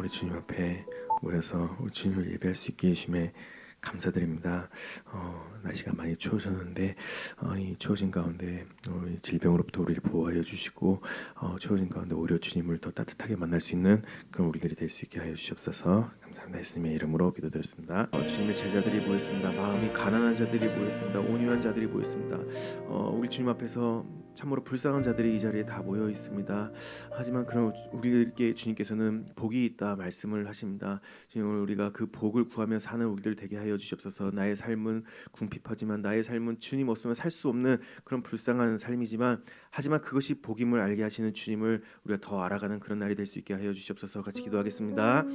우리 주님 앞에 모여서 우리 주님을 예배할 수 있게 해주심에 감사드립니다. 날씨가 많이 추워졌는데 이 추워진 가운데 우리 질병으로부터 우리를 보호하여 주시고 추워진 가운데 오히려 주님을 더 따뜻하게 만날 수 있는 그런 우리들이 될 수 있게 하여 주시옵소서. 감사합니다. 예수님의 이름으로 기도드렸습니다. 주님의 제자들이 모였습니다. 마음이 가난한 자들이 모였습니다. 온유한 자들이 모였습니다. 우리 주님 앞에서 참으로 불쌍한 자들이 이 자리에 다 모여 있습니다. 하지만 그런 우리에게 주님께서는 복이 있다 말씀을 하십니다. 지금 우리가 그 복을 구하며 사는 우리들 되게 하여 주시옵소서. 나의 삶은 궁핍하지만 나의 삶은 주님 없으면 살 수 없는 그런 불쌍한 삶이지만 하지만 그것이 복임을 알게 하시는 주님을 우리가 더 알아가는 그런 날이 될 수 있게 하여 주시옵소서. 같이 기도하겠습니다.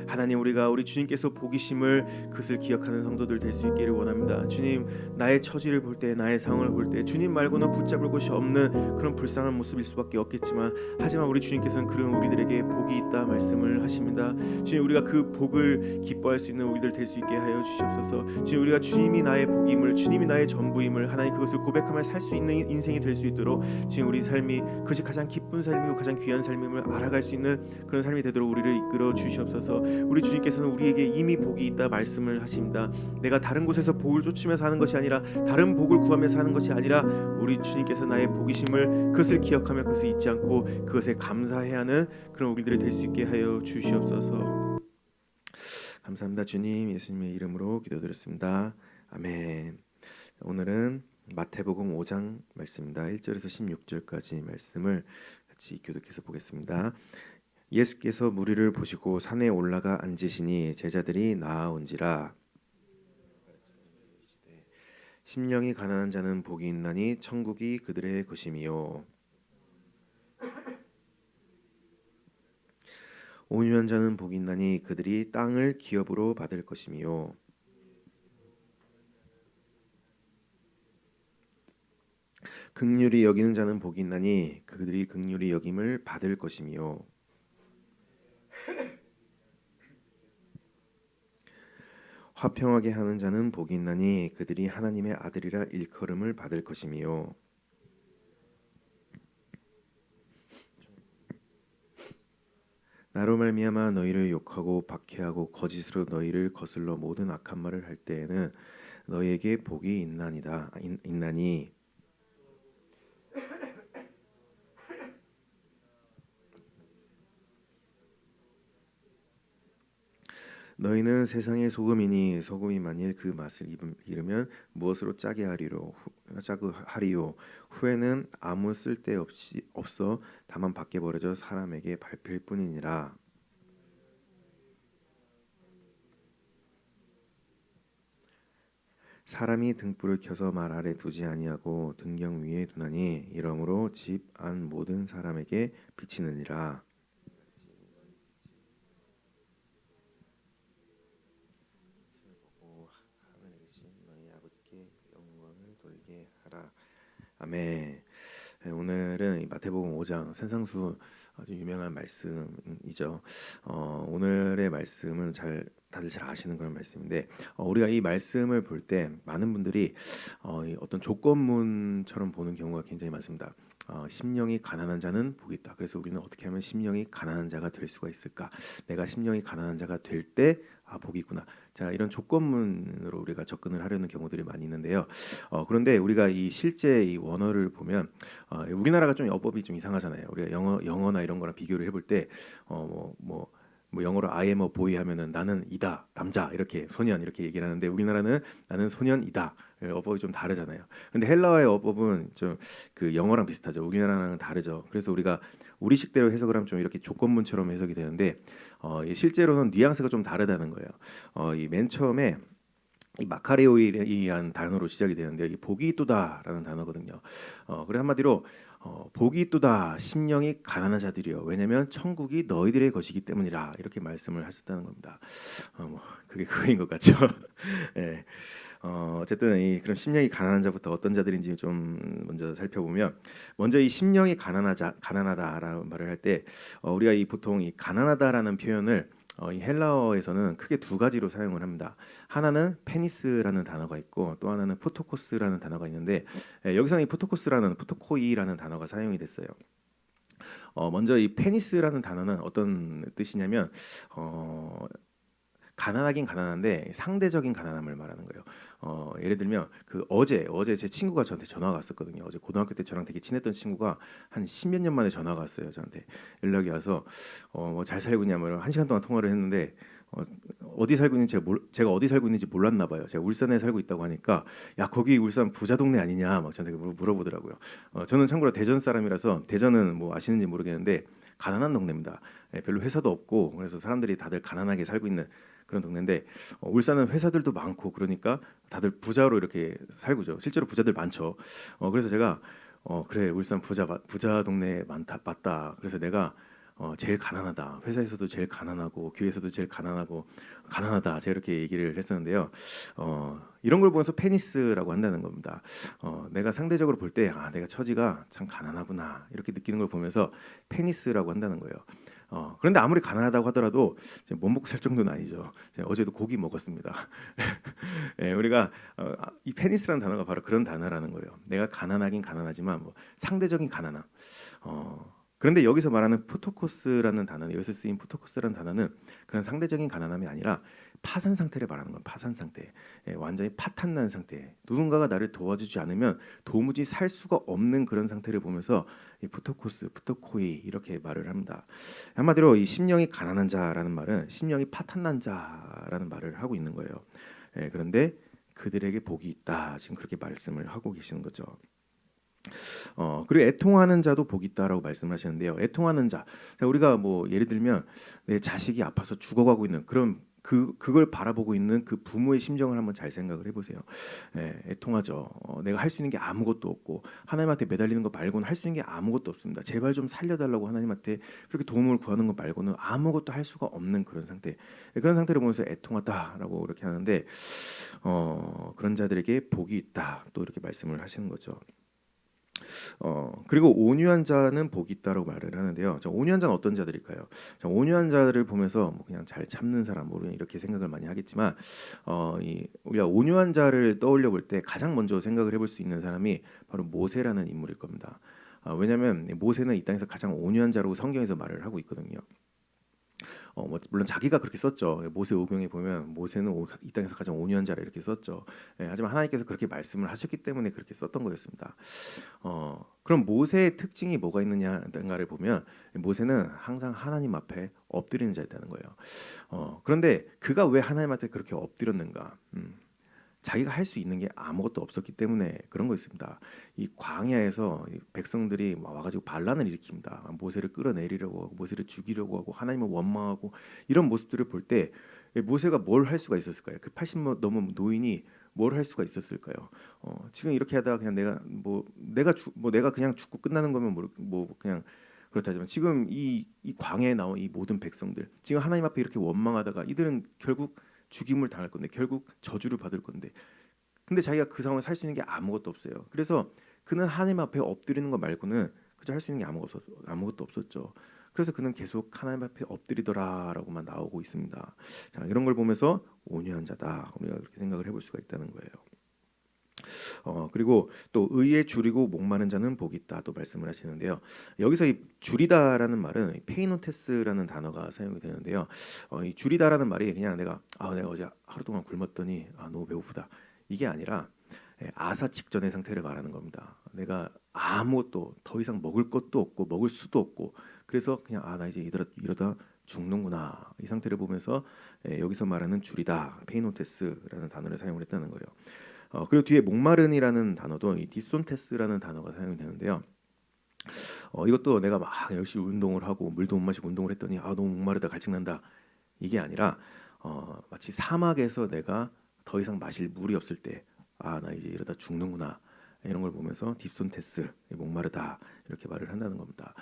하나님, 우리가 우리 주님께서 복이심을 그것을 기억하는 성도들 될 수 있기를 원합니다. 주님, 나의 처지를 볼 때, 나의 상황을 볼 때 주님 말고는 붙잡을 곳이 없는 그런 불쌍한 모습일 수밖에 없겠지만 하지만 우리 주님께서는 그런 우리들에게 복이 있다 말씀을 하십니다. 주님, 우리가 그 복을 기뻐할 수 있는 우리들 될 수 있게 하여 주시옵소서. 주님, 우리가 주님이 나의 복임을, 주님이 나의 전부임을 하나님 그것을 고백하며 살 수 있는 인생이 될 수 있도록 지금 우리 삶이 그것이 가장 기쁜 삶이고 가장 귀한 삶임을 알아갈 수 있는 그런 삶이 되도록 우리를 이끌어 주시옵소서. 우리 주님께서는 우리에게 이미 복이 있다 말씀을 하십니다. 내가 다른 곳에서 복을 쫓으며 사는 것이 아니라 다른 복을 구하며 사는 것이 아니라 우리 주님께서 나의 복이심을 그것을 기억하며 그것을 잊지 않고 그것에 감사해야 하는 그런 우리들이 될 수 있게 하여 주시옵소서. 감사합니다. 주님, 예수님의 이름으로 기도드렸습니다. 아멘. 오늘은 마태복음 5장 말씀입니다. 1절에서 16절까지 말씀을 같이 교독해서 보겠습니다. 예수께서 무리를 보시고 산에 올라가 앉으시니 제자들이 나아온지라. 심령이 가난한 자는 복이 있나니 천국이 그들의 것임이요. 온유한 자는 복이 있나니 그들이 땅을 기업으로 받을 것임이요. 긍휼히 여기는 자는 복이 있나니 그들이 긍휼히 여김을 받을 것임이요. 화평하게 하는 자는 복이 있나니 그들이 하나님의 아들이라 일컬음을 받을 것임이요. 나로 말미암아 너희를 욕하고 박해하고 거짓으로 너희를 거슬러 모든 악한 말을 할 때에는 너희에게 복이 있나니 너희는 세상의 소금이니 소금이 만일 그 맛을 잃으면 무엇으로 짜게 하리요. 후에는 아무 쓸데 없어 다만 밖에 버려져 사람에게 밟힐 뿐이니라. 사람이 등불을 켜서 말 아래 두지 아니하고 등경 위에 두나니 이러므로 집 안 모든 사람에게 비치느니라. 아멘. 오늘은 마태복음 5장 산상수 아주 유명한 말씀이죠. 오늘의 말씀은 다들 잘 아시는 그런 말씀인데 우리가 이 말씀을 볼 때 많은 분들이 어떤 조건문처럼 보는 경우가 굉장히 많습니다. 심령이 가난한 자는 복이 있다. 그래서 우리는 어떻게 하면 심령이 가난한 자가 될 수가 있을까? 내가 심령이 가난한 자가 될 때 복이 있구나. 자, 이런 조건문으로 우리가 접근을 하려는 경우들이 많이 있는데요. 그런데 우리가 이 실제 이 원어를 보면 우리나라가 좀 어법이 좀 이상하잖아요. 우리가 영어나 이런 거랑 비교를 해볼 때 뭐 영어로 I am a boy 하면은 나는 이다, 남자 이렇게 소년 이렇게 얘기를 하는데 우리나라는 나는 소년이다. 어법이 좀 다르잖아요. 근데 헬라어의 어법은 좀 그 영어랑 비슷하죠. 우리나라랑 다르죠. 그래서 우리가 우리식대로 해석을 하면 좀 이렇게 조건문처럼 해석이 되는데 실제로는 뉘앙스가 좀 다르다는 거예요. 이 맨 처음에 이 마카레오이라는 단어로 시작이 되는데 이 복이 있도다라는 단어거든요. 그래 한마디로 복이 있도다 심령이 가난한 자들이요. 왜냐하면 천국이 너희들의 것이기 때문이라 이렇게 말씀을 하셨다는 겁니다. 그게 그거인 것 같죠. 예. 어쨌든 그런 심령이 가난한 자부터 어떤 자들인지 좀 먼저 살펴보면 먼저 이 심령이 가난하다라는 말을 할 때 우리가 보통 이 가난하다라는 표현을 이 헬라어에서는 크게 두 가지로 사용을 합니다. 하나는 페니스라는 단어가 있고 또 하나는 포토코스라는 단어가 있는데 여기서는 이 포토코이라는 단어가 사용이 됐어요. 먼저 이 페니스라는 단어는 어떤 뜻이냐면 가난하긴 가난한데 상대적인 가난함을 말하는 거예요. 예를 들면 그 어제 제 친구가 저한테 전화가 왔었거든요. 어제 고등학교 때 저랑 되게 친했던 친구가 한 십몇 년 만에 전화가 왔어요. 저한테 연락이 와서 뭐잘 살고 있냐면 한 시간 동안 통화를 했는데 어디 살고 있는지 제가 어디 살고 있는지 몰랐나 봐요. 제가 울산에 살고 있다고 하니까 야 거기 울산 부자 동네 아니냐 막 저한테 물어보더라고요. 저는 참고로 대전 사람이라서 대전은 뭐 아시는지 모르겠는데 가난한 동네입니다. 별로 회사도 없고 그래서 사람들이 다들 가난하게 살고 있는 그런 동네인데 울산은 회사들도 많고 그러니까 다들 부자로 이렇게 살고죠. 실제로 부자들 많죠. 그래서 제가 그래 울산 부자 동네 많다 맞다. 그래서 내가 제일 가난하다. 회사에서도 제일 가난하고 교회에서도 제일 가난하다. 제가 이렇게 얘기를 했었는데요. 이런 걸 보면서 페니스라고 한다는 겁니다. 내가 상대적으로 볼 때 내가 처지가 참 가난하구나 이렇게 느끼는 걸 보면서 페니스라고 한다는 거예요. 그런데 아무리 가난하다고 하더라도 못 먹고 살 정도는 아니죠. 어제도 고기 먹었습니다. 예, 우리가 이 페니스라는 단어가 바로 그런 단어라는 거예요. 내가 가난하긴 가난하지만 뭐 상대적인 가난함. 그런데 여기서 말하는 푸토코스라는 단어는 여기서 쓰인 푸토코스라는 단어는 그런 상대적인 가난함이 아니라 파산 상태를 말하는 거예요. 파산 상태. 완전히 파탄난 상태. 누군가가 나를 도와주지 않으면 도무지 살 수가 없는 그런 상태를 보면서 이 푸토코스, 푸토코이 이렇게 말을 합니다. 한마디로 이 심령이 가난한 자라는 말은 심령이 파탄난 자라는 말을 하고 있는 거예요. 그런데 그들에게 복이 있다. 지금 그렇게 말씀을 하고 계시는 거죠. 그리고 애통하는 자도 복이 있다라고 말씀하시는데요. 애통하는 자, 우리가 뭐 예를 들면 내 자식이 아파서 죽어가고 있는 그런 그걸 바라보고 있는 그 부모의 심정을 한번 잘 생각을 해보세요. 애통하죠. 내가 할 수 있는 게 아무것도 없고 하나님한테 매달리는 거 말고는 할 수 있는 게 아무것도 없습니다. 제발 좀 살려달라고 하나님한테 그렇게 도움을 구하는 거 말고는 아무것도 할 수가 없는 그런 상태. 그런 상태를 보면서 애통하다라고 이렇게 하는데 그런 자들에게 복이 있다 또 이렇게 말씀을 하시는 거죠. 그리고 온유한 자는 복이 있다라고 말을 하는데요. 온유한 자는 어떤 자들일까요? 온유한 자를 보면서 뭐 그냥 잘 참는 사람, 뭐 이렇게 생각을 많이 하겠지만, 우리가 온유한 자를 떠올려 볼 때 가장 먼저 생각을 해볼 수 있는 사람이 바로 모세라는 인물일 겁니다. 왜냐하면 모세는 이 땅에서 가장 온유한 자라고 성경에서 말을 하고 있거든요. 뭐 물론 자기가 그렇게 썼죠. 모세 오경에 보면 모세는 이 땅에서 가장 온유한 자라 이렇게 썼죠. 하지만 하나님께서 그렇게 말씀을 하셨기 때문에 그렇게 썼던 거였습니다. 그럼 모세의 특징이 뭐가 있느냐를 보면 모세는 항상 하나님 앞에 엎드리는 자였다는 거예요. 그런데 그가 왜 하나님한테 그렇게 엎드렸는가? 자기가 할 수 있는 게 아무것도 없었기 때문에 그런 거 있습니다. 이 광야에서 이 백성들이 와가지고 반란을 일으킵니다. 모세를 끌어내리려고 하고 모세를 죽이려고 하고 하나님을 원망하고 이런 모습들을 볼 때 모세가 뭘 할 수가 있었을까요? 그 80 넘은 노인이 뭘 할 수가 있었을까요? 지금 이렇게 하다가 그냥 내가 그냥 죽고 끝나는 거면 뭐 그냥 그렇다지만 지금 이 광야에 나온 이 모든 백성들 지금 하나님 앞에 이렇게 원망하다가 이들은 결국 죽임을 당할 건데 결국 저주를 받을 건데 근데 자기가 그 상황에 살 수 있는 게 아무것도 없어요. 그래서 그는 하나님 앞에 엎드리는 것 말고는 그저 할 수 있는 게 아무것도 없었죠. 그래서 그는 계속 하나님 앞에 엎드리더라라고만 나오고 있습니다. 자, 이런 걸 보면서 온유한 자다 우리가 그렇게 생각을 해볼 수가 있다는 거예요. 그리고 또 의에 줄이고 목마른 자는 복이 있다 또 말씀을 하시는데요. 여기서 이 줄이다라는 말은 페이노테스라는 단어가 사용이 되는데요. 이 줄이다라는 말이 그냥 내가 어제 하루 동안 굶었더니 너무 배고프다 이게 아니라 아사 직전의 상태를 말하는 겁니다. 내가 아무것도 더 이상 먹을 것도 없고 먹을 수도 없고 그래서 그냥 나 이제 이러다 죽는구나 이 상태를 보면서 여기서 말하는 줄이다 페이노테스라는 단어를 사용을 했다는 거예요. 그리고 뒤에 목마른이라는 단어도 이 디손테스라는 단어가 사용이 되는데요. 이것도 내가 막 열심히 운동을 하고 물도 못 마시고 운동을 했더니 너무 목마르다 갈증난다 이게 아니라 마치 사막에서 내가 더 이상 마실 물이 없을 때 나 이제 이러다 죽는구나 이런 걸 보면서 딥손테스 목마르다 이렇게 말을 한다는 겁니다.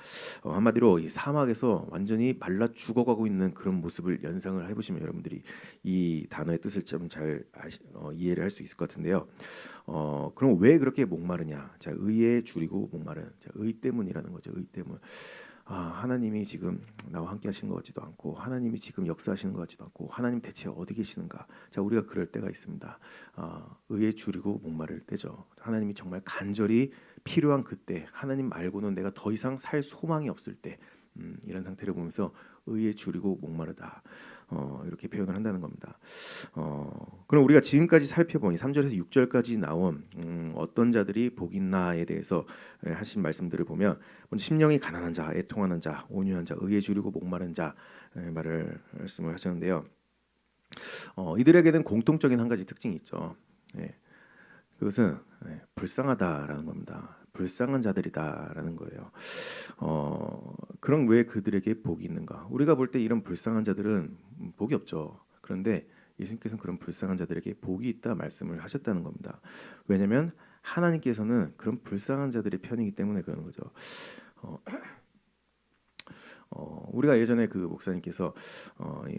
한마디로 이 사막에서 완전히 말라 죽어가고 있는 그런 모습을 연상을 해보시면 여러분들이 이 단어의 뜻을 좀 잘 이해를 할 수 있을 것 같은데요. 그럼 왜 그렇게 목마르냐? 자, 의에 줄이고 목마른. 자, 의 때문이라는 거죠. 의 때문. 하나님이 지금 나와 함께 하시는 것 같지도 않고 하나님이 지금 역사하시는 것 같지도 않고 하나님 대체 어디 계시는가. 자, 우리가 그럴 때가 있습니다. 의에 줄이고 목마를 때죠. 하나님이 정말 간절히 필요한 그때, 하나님 말고는 내가 더 이상 살 소망이 없을 때, 이런 상태를 보면서 의에 줄이고 목마르다, 이렇게 표현을 한다는 겁니다. 그럼 우리가 지금까지 살펴보니 3절에서 6절까지 나온 어떤 자들이 복 있나에 대해서 하신 말씀들을 보면, 먼저 심령이 가난한 자, 애통하는 자, 온유한 자, 의에 줄이고 목마른 자 말씀을 하셨는데요. 이들에게는 공통적인 한 가지 특징이 있죠. 그것은 불쌍하다라는 겁니다. 불쌍한 자들이다라는 거예요. 그럼 왜 그들에게 복이 있는가? 우리가 볼 때 이런 불쌍한 자들은 복이 없죠. 그런데 예수님께서는 그런 불쌍한 자들에게 복이 있다 말씀을 하셨다는 겁니다. 왜냐하면 하나님께서는 그런 불쌍한 자들의 편이기 때문에 그러는 거죠. 우리가 예전에 그 목사님께서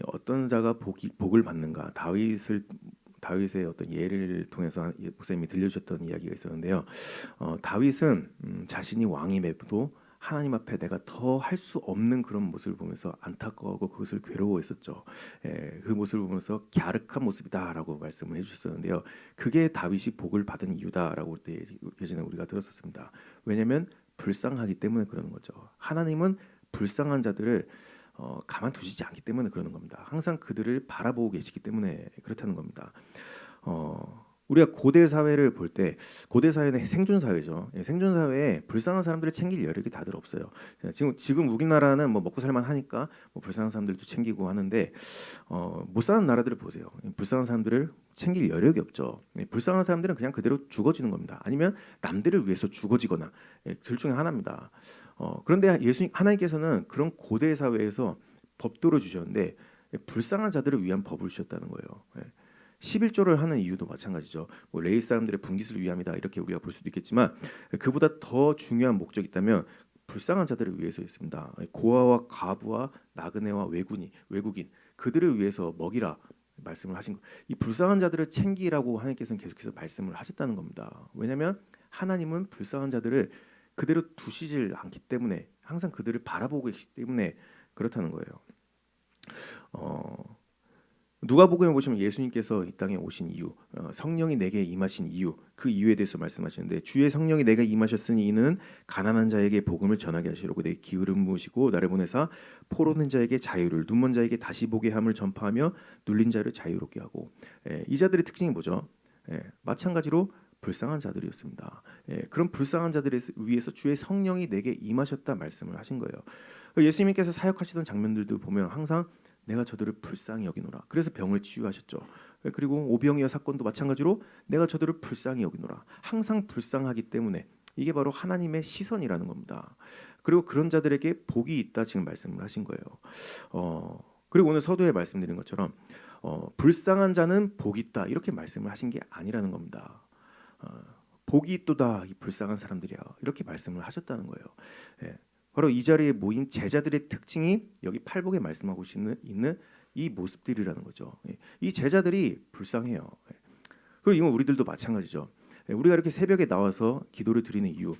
어떤 자가 복을 받는가, 다윗의 어떤 예를 통해서 목사님이 들려주셨던 이야기가 있었는데요. 다윗은 자신이 왕임에도 하나님 앞에 내가 더 할 수 없는 그런 모습을 보면서 안타까워하고 그것을 괴로워했었죠. 그 모습을 보면서 갸륵한 모습이다라고 말씀을 해주셨었는데요. 그게 다윗이 복을 받은 이유다라고 예전에 우리가 들었었습니다. 왜냐하면 불쌍하기 때문에 그러는 거죠. 하나님은 불쌍한 자들을 가만두시지 않기 때문에 그러는 겁니다. 항상 그들을 바라보고 계시기 때문에 그렇다는 겁니다. 우리가 고대 사회를 볼 때, 고대 사회는 생존 사회죠. 생존 사회에 불쌍한 사람들을 챙길 여력이 다들 없어요. 지금 우리나라는 뭐 먹고 살만 하니까 뭐 불쌍한 사람들도 챙기고 하는데, 못 사는 나라들을 보세요. 불쌍한 사람들을 챙길 여력이 없죠. 불쌍한 사람들은 그냥 그대로 죽어지는 겁니다. 아니면 남들을 위해서 죽어지거나, 둘 중에 하나입니다. 그런데 하나님께서는 그런 고대 사회에서 법도를 주셨는데 불쌍한 자들을 위한 법을 주셨다는 거예요. 11조를 하는 이유도 마찬가지죠. 뭐 레위 사람들의 분깃을 위함이다 이렇게 우리가 볼 수도 있겠지만, 그보다 더 중요한 목적이 있다면 불쌍한 자들을 위해서였습니다. 고아와 과부와 나그네와 외국인 그들을 위해서 먹이라 말씀을 하신 거. 이 불쌍한 자들을 챙기라고 하나님께서는 계속해서 말씀을 하셨다는 겁니다. 왜냐하면 하나님은 불쌍한 자들을 그대로 두시질 않기 때문에, 항상 그들을 바라보고 계시기 때문에 그렇다는 거예요. 누가복음에 보시면 예수님께서 이 땅에 오신 이유, 성령이 내게 임하신 이유, 그 이유에 대해서 말씀하시는데, 주의 성령이 내게 임하셨으니 이는 가난한 자에게 복음을 전하게 하시려고 내 기울음 부으시고 나를 보내사 포로는 자에게 자유를, 눈먼 자에게 다시 보게 함을 전파하며 눌린 자를 자유롭게 하고. 이 자들의 특징이 뭐죠? 마찬가지로 불쌍한 자들이었습니다. 그런 불쌍한 자들을 위해서 주의 성령이 내게 임하셨다 말씀을 하신 거예요. 예수님께서 사역하시던 장면들도 보면 항상 내가 저들을 불쌍히 여기노라. 그래서 병을 치유하셨죠. 그리고 오병이어 사건도 마찬가지로 내가 저들을 불쌍히 여기노라. 항상 불쌍하기 때문에 이게 바로 하나님의 시선이라는 겁니다. 그리고 그런 자들에게 복이 있다 지금 말씀을 하신 거예요. 그리고 오늘 서두에 말씀드린 것처럼 불쌍한 자는 복이 있다 이렇게 말씀을 하신 게 아니라는 겁니다. 복이 있도다 이 불쌍한 사람들이야 이렇게 말씀을 하셨다는 거예요. 바로 이 자리에 모인 제자들의 특징이 여기 팔복에 말씀하고 있는 이 모습들이라는 거죠. 이 제자들이 불쌍해요. 그리고 이건 우리들도 마찬가지죠. 우리가 이렇게 새벽에 나와서 기도를 드리는 이유,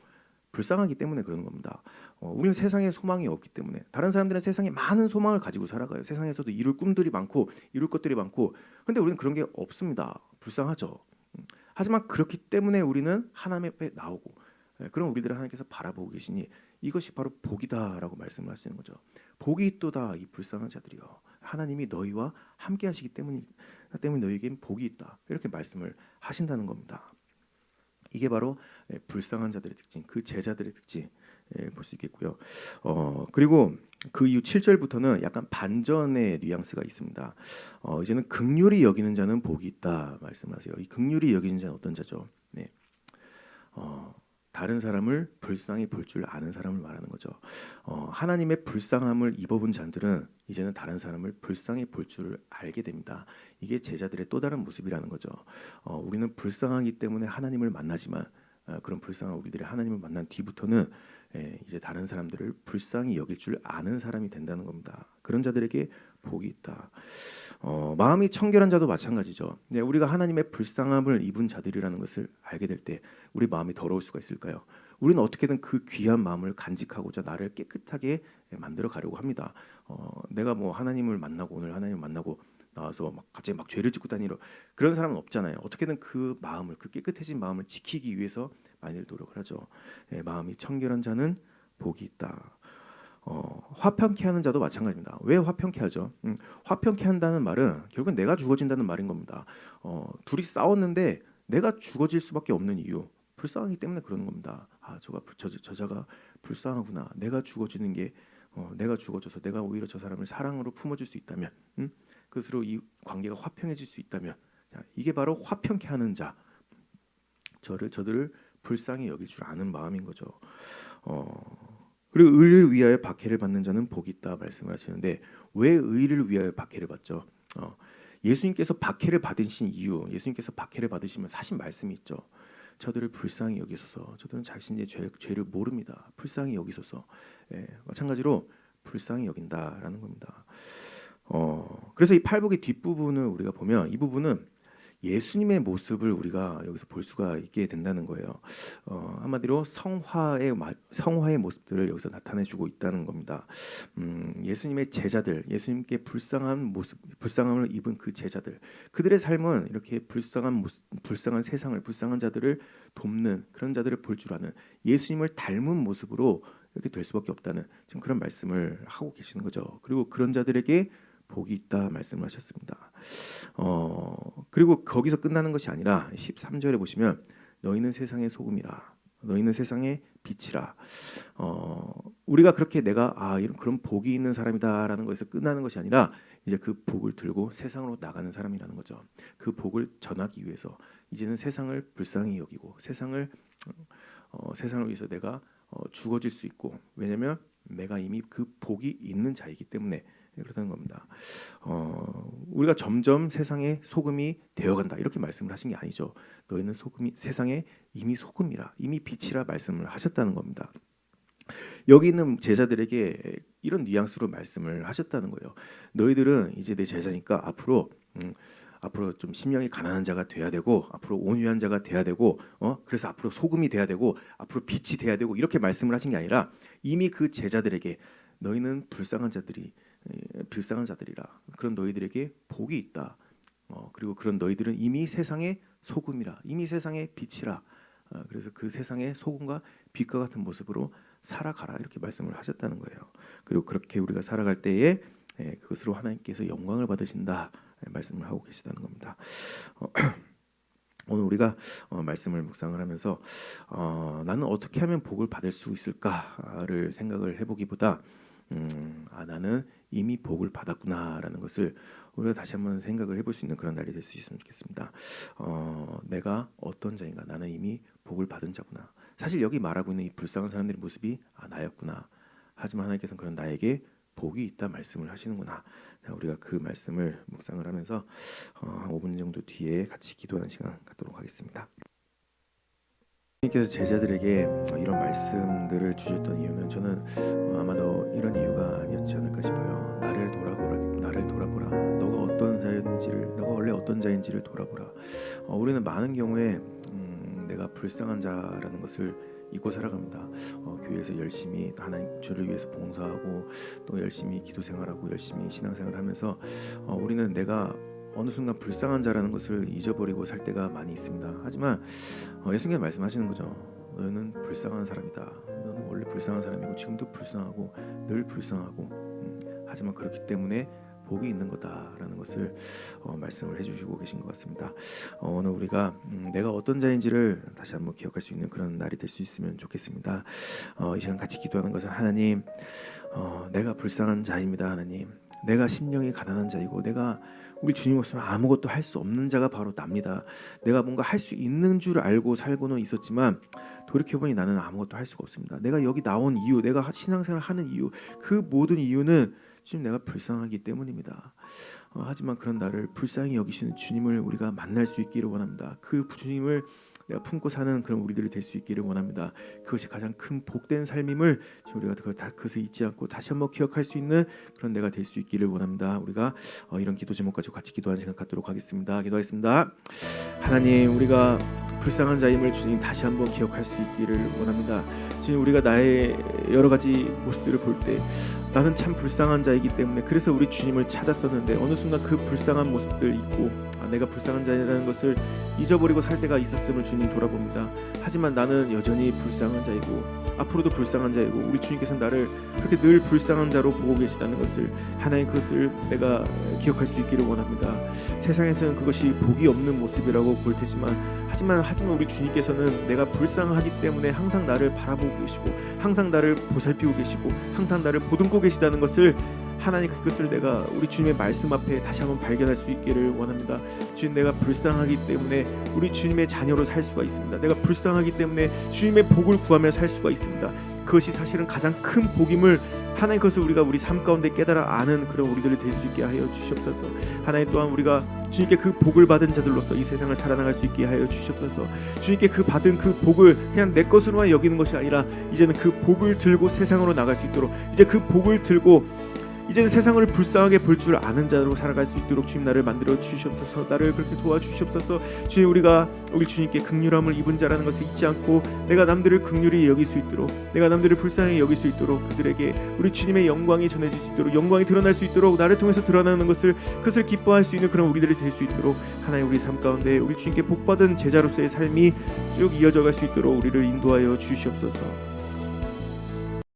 불쌍하기 때문에 그러는 겁니다. 우리는 세상에 소망이 없기 때문에. 다른 사람들은 세상에 많은 소망을 가지고 살아가요. 세상에서도 이룰 꿈들이 많고 이룰 것들이 많고, 근데 우리는 그런 게 없습니다. 불쌍하죠. 하지만 그렇기 때문에 우리는 하나님 앞에 나오고, 그럼 우리들을 하나님께서 바라보고 계시니 이것이 바로 복이다라고 말씀을 하시는 거죠. 복이 있도다 이 불쌍한 자들이여, 하나님이 너희와 함께 하시기 때문에 너희에겐 복이 있다 이렇게 말씀을 하신다는 겁니다. 이게 바로 불쌍한 자들의 특징, 그 제자들의 특징 볼 수 있겠고요. 그리고 그 이후 7절부터는 약간 반전의 뉘앙스가 있습니다. 이제는 긍휼히 여기는 자는 복이 있다 말씀하세요. 이 긍휼히 여기는 자는 어떤 자죠? 다른 사람을 불쌍히 볼 줄 아는 사람을 말하는 거죠. 하나님의 불쌍함을 입어본 자들은 이제는 다른 사람을 불쌍히 볼 줄 알게 됩니다. 이게 제자들의 또 다른 모습이라는 거죠. 우리는 불쌍하기 때문에 하나님을 만나지만, 그런 불쌍한 우리들이 하나님을 만난 뒤부터는 이제 다른 사람들을 불쌍히 여길 줄 아는 사람이 된다는 겁니다. 그런 자들에게 복이 있다. 마음이 청결한 자도 마찬가지죠. 우리가 하나님의 불쌍함을 입은 자들이라는 것을 알게 될 때 우리 마음이 더러울 수가 있을까요? 우리는 어떻게든 그 귀한 마음을 간직하고자 나를 깨끗하게 만들어 가려고 합니다. 내가 뭐 하나님을 만나고 오늘 하나님을 만나고 나와서 막 갑자기 막 죄를 짓고 다니러 그런 사람은 없잖아요. 어떻게든 그 마음을 그 깨끗해진 마음을 지키기 위해서 많이 노력을 하죠. 마음이 청결한 자는 복이 있다. 화평케 하는 자도 마찬가지입니다. 왜 화평케 하죠? 화평케 한다는 말은 결국은 내가 죽어진다는 말인 겁니다. 둘이 싸웠는데 내가 죽어질 수밖에 없는 이유 불쌍하기 때문에 그러는 겁니다. 저자가 불쌍하구나. 내가 죽어지는 게 내가 죽어져서 내가 오히려 저 사람을 사랑으로 품어줄 수 있다면 그것으로 이 관계가 화평해질 수 있다면 이게 바로 화평케 하는 자 저들을 불쌍히 여길 줄 아는 마음인 거죠. 그리고 의를 위하여 박해를 받는 자는 복이 있다 말씀을 하시는데 왜 의를 위하여 박해를 받죠? 예수님께서 박해를 받으신 이유, 예수님께서 박해를 받으시면서 하신 말씀이 있죠. 저들을 불쌍히 여기소서. 저들은 자신의 죄를 모릅니다. 불쌍히 여기소서. 마찬가지로 불쌍히 여긴다라는 겁니다. 그래서 이 팔복의 뒷부분을 우리가 보면 이 부분은 예수님의 모습을 우리가 여기서 볼 수가 있게 된다는 거예요. 한마디로 성화의 모습들을 여기서 나타내주고 있다는 겁니다. 예수님의 제자들, 예수님께 불쌍함을 입은 그 제자들, 그들의 삶은 이렇게 불쌍한 세상을, 불쌍한 자들을 돕는 그런 자들을 볼 줄 아는 예수님을 닮은 모습으로 이렇게 될 수밖에 없다는 지금 그런 말씀을 하고 계시는 거죠. 그리고 그런 자들에게 복이 있다 말씀하셨습니다. 그리고 거기서 끝나는 것이 아니라 13절에 보시면 너희는 세상의 소금이라 너희는 세상의 빛이라 우리가 그렇게 내가 그런 복이 있는 사람이다라는 것에서 끝나는 것이 아니라 이제 그 복을 들고 세상으로 나가는 사람이라는 거죠. 그 복을 전하기 위해서 이제는 세상을 불쌍히 여기고 세상을 위해서 내가 죽어질 수 있고 왜냐하면 내가 이미 그 복이 있는 자이기 때문에 그렇다는 겁니다. 우리가 점점 세상의 소금이 되어간다 이렇게 말씀을 하신 게 아니죠. 너희는 세상에 이미 소금이라 이미 빛이라 말씀을 하셨다는 겁니다. 여기 있는 제자들에게 이런 뉘앙스로 말씀을 하셨다는 거예요. 너희들은 이제 내 제자니까 앞으로 좀 심령이 가난한 자가 돼야 되고 앞으로 온유한 자가 돼야 되고 그래서 앞으로 소금이 돼야 되고 앞으로 빛이 돼야 되고 이렇게 말씀을 하신 게 아니라 이미 그 제자들에게 너희는 불쌍한 자들이라 그런 너희들에게 복이 있다. 그리고 그런 너희들은 이미 세상의 소금이라 이미 세상의 빛이라 그래서 그 세상의 소금과 빛과 같은 모습으로 살아가라 이렇게 말씀을 하셨다는 거예요. 그리고 그렇게 우리가 살아갈 때에 그것으로 하나님께서 영광을 받으신다 말씀을 하고 계시다는 겁니다. 오늘 우리가 말씀을 묵상을 하면서 나는 어떻게 하면 복을 받을 수 있을까를 생각을 해보기보다 나는 이미 복을 받았구나라는 것을 우리가 다시 한번 생각을 해볼 수 있는 그런 날이 될 수 있으면 좋겠습니다. 내가 어떤 자인가? 나는 이미 복을 받은 자구나. 사실 여기 말하고 있는 이 불쌍한 사람들의 모습이 나였구나. 하지만 하나님께서는 그런 나에게 복이 있다 말씀을 하시는구나. 우리가 그 말씀을 묵상을 하면서 한 5분 정도 뒤에 같이 기도하는 시간 갖도록 하겠습니다. 하나님께서 제자들에게 이런 말씀들을 주셨던 이유는 저는 아마도 이런 이유가 아니었지 않을까 싶어요. 나를 돌아보라. 너가 원래 어떤 자인지를 돌아보라. 우리는 많은 경우에 내가 불쌍한 자라는 것을 잊고 살아갑니다. 교회에서 열심히 하나님 주를 위해서 봉사하고 또 열심히 기도 생활하고 열심히 신앙생활을 하면서 우리는 내가 어느 순간 불쌍한 자라는 것을 잊어버리고 살 때가 많이 있습니다. 하지만 예수님께서 말씀하시는 거죠. 너는 불쌍한 사람이다. 너는 원래 불쌍한 사람이고 지금도 불쌍하고 늘 불쌍하고 하지만 그렇기 때문에 복이 있는 거다라는 것을 말씀을 해주시고 계신 것 같습니다. 오늘 우리가 내가 어떤 자인지를 다시 한번 기억할 수 있는 그런 날이 될 수 있으면 좋겠습니다. 이 시간 같이 기도하는 것은 하나님 내가 불쌍한 자입니다. 하나님 내가 심령이 가난한 자이고 내가 우리 주님 없으면 아무것도 할 수 없는 자가 바로 납니다. 내가 뭔가 할 수 있는 줄 알고 살고는 있었지만 돌이켜보니 나는 아무것도 할 수가 없습니다. 내가 여기 나온 이유, 내가 신앙생활을 하는 이유, 그 모든 이유는 지금 내가 불쌍하기 때문입니다. 하지만 그런 나를 불쌍히 여기시는 주님을 우리가 만날 수 있기를 원합니다. 그 주님을 내가 품고 사는 그런 우리들이 될 수 있기를 원합니다. 그것이 가장 큰 복된 삶임을 우리가 그것을 잊지 않고 다시 한번 기억할 수 있는 그런 내가 될 수 있기를 원합니다. 우리가 이런 기도 제목 가지고 같이 기도하는 시간 갖도록 하겠습니다. 기도하겠습니다. 하나님, 우리가 불쌍한 자임을 주님 다시 한번 기억할 수 있기를 원합니다. 주님, 우리가 나의 여러 가지 모습들을 볼 때 나는 참 불쌍한 자이기 때문에 그래서 우리 주님을 찾았었는데 어느 순간 그 불쌍한 모습들 잊고 내가 불쌍한 자라는 것을 잊어버리고 살 때가 있었음을 주님 돌아봅니다. 하지만 나는 여전히 불쌍한 자이고 앞으로도 불쌍한 자이고 우리 주님께서 나를 그렇게 늘 불쌍한 자로 보고 계시다는 것을 하나님 그것을 내가 기억할 수 있기를 원합니다. 세상에서는 그것이 복이 없는 모습이라고 볼 테지만 하지만 우리 주님께서는 내가 불쌍하기 때문에 항상 나를 바라보고 계시고 항상 나를 보살피고 계시고 항상 나를 보듬고 계시다는 것을 하나님 그것을 내가 우리 주님의 말씀 앞에 다시 한번 발견할 수 있기를 원합니다. 주님, 내가 불쌍하기 때문에 우리 주님의 자녀로 살 수가 있습니다. 내가 불쌍하기 때문에 주님의 복을 구하며 살 수가 있습니다. 그것이 사실은 가장 큰 복임을 하나님 그것을 우리가 우리 삶 가운데 깨달아 아는 그런 우리들이 될 수 있게 하여 주시옵소서. 하나님 또한 우리가 주님께 그 복을 받은 자들로서 이 세상을 살아나갈 수 있게 하여 주시옵소서. 주님께 그 받은 그 복을 그냥 내 것으로만 여기는 것이 아니라 이제는 그 복을 들고 세상으로 나갈 수 있도록 이제 그 복을 들고 이제는 세상을 불쌍하게 볼 줄 아는 자로 살아갈 수 있도록 주님 나를 만들어 주시옵소서. 나를 그렇게 도와주시옵소서. 주님, 우리가 우리 주님께 긍휼함을 입은 자라는 것을 잊지 않고 내가 남들을 긍휼히 여길 수 있도록 내가 남들을 불쌍히 여길 수 있도록 그들에게 우리 주님의 영광이 전해질 수 있도록 영광이 드러날 수 있도록 나를 통해서 드러나는 그것을 기뻐할 수 있는 그런 우리들이 될 수 있도록 하나님 우리 삶 가운데 우리 주님께 복받은 제자로서의 삶이 쭉 이어져 갈 수 있도록 우리를 인도하여 주시옵소서.